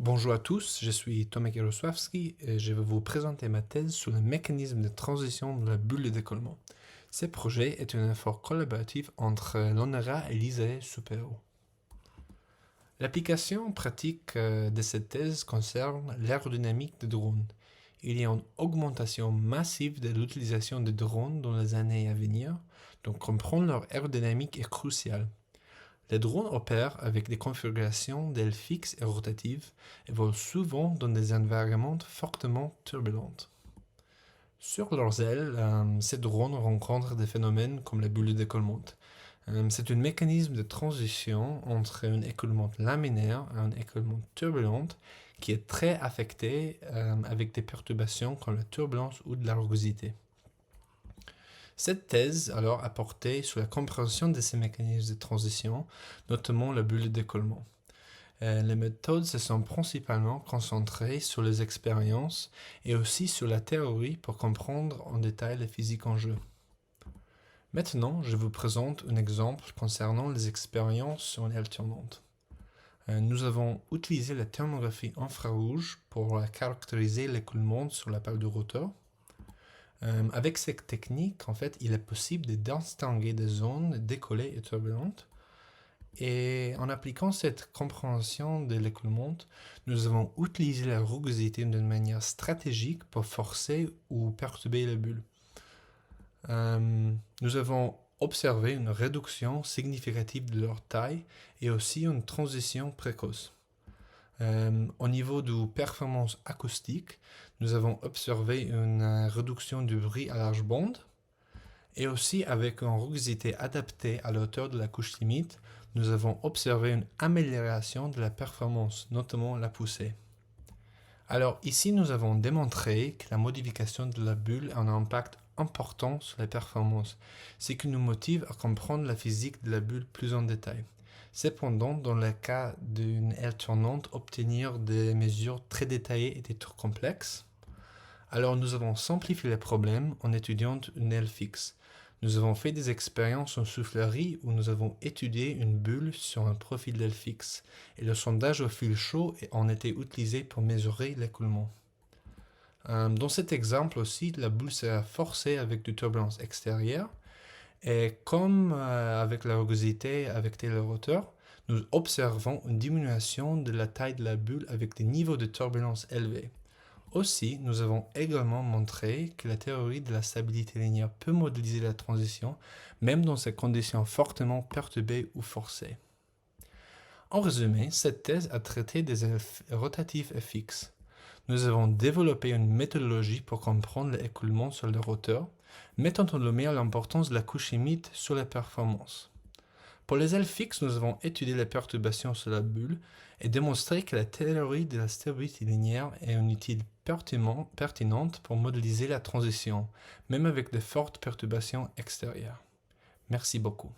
Bonjour à tous, je suis Tomek Jarosławski et je vais vous présenter ma thèse sur le mécanisme de transition de la bulle de décollement. Ce projet est un effort collaboratif entre l'ONERA et l'ISAE Supero. L'application pratique de cette thèse concerne l'aérodynamique des drones. Il y a une augmentation massive de l'utilisation des drones dans les années à venir, donc comprendre leur aérodynamique est crucial. Les drones opèrent avec des configurations d'ailes fixes et rotatives et volent souvent dans des environnements fortement turbulents. Sur leurs ailes, ces drones rencontrent des phénomènes comme la bulle de décollement. C'est un mécanisme de transition entre un écoulement laminaire et un écoulement turbulent qui est très affecté avec des perturbations comme la turbulence ou de la rugosité. Cette thèse alors a porté sur la compréhension de ces mécanismes de transition, notamment la bulle de décollement. Les méthodes se sont principalement concentrées sur les expériences et aussi sur la théorie pour comprendre en détail la physique en jeu. Maintenant, je vous présente un exemple concernant les expériences sur une aile tournante. Nous avons utilisé la thermographie infrarouge pour caractériser l'écoulement sur la pale du rotor. Avec cette technique, en fait, il est possible de distinguer des zones décollées et turbulentes. Et en appliquant cette compréhension de l'écoulement, nous avons utilisé la rugosité d'une manière stratégique pour forcer ou perturber la bulle. Nous avons observé une réduction significative de leur taille et aussi une transition précoce. Au niveau de performance acoustique, nous avons observé une réduction du bruit à large bande et aussi avec une rugosité adaptée à la hauteur de la couche limite, nous avons observé une amélioration de la performance, notamment la poussée. Alors ici, nous avons démontré que la modification de la bulle a un impact important sur la performance, ce qui nous motive à comprendre la physique de la bulle plus en détail. Cependant, dans le cas d'une aile tournante, obtenir des mesures très détaillées était trop complexe. Alors nous avons simplifié le problème en étudiant une aile fixe. Nous avons fait des expériences en soufflerie où nous avons étudié une bulle sur un profil d'aile fixe et le sondage au fil chaud en était utilisé pour mesurer l'écoulement. Dans cet exemple aussi, la bulle sera forcée avec du turbulence extérieure. Et comme avec la rugosité avec le rotor, nous observons une diminution de la taille de la bulle avec des niveaux de turbulence élevés. Aussi, nous avons également montré que la théorie de la stabilité linéaire peut modéliser la transition, même dans ces conditions fortement perturbées ou forcées. En résumé, cette thèse a traité des ailes rotatives et fixes. Nous avons développé une méthodologie pour comprendre l'écoulement sur le rotor, mettant en lumière l'importance de la couche humide sur la performance. Pour les ailes fixes, nous avons étudié les perturbations sur la bulle et démontré que la théorie de la stabilité linéaire est une outil pertinente pour modéliser la transition, même avec de fortes perturbations extérieures. Merci beaucoup.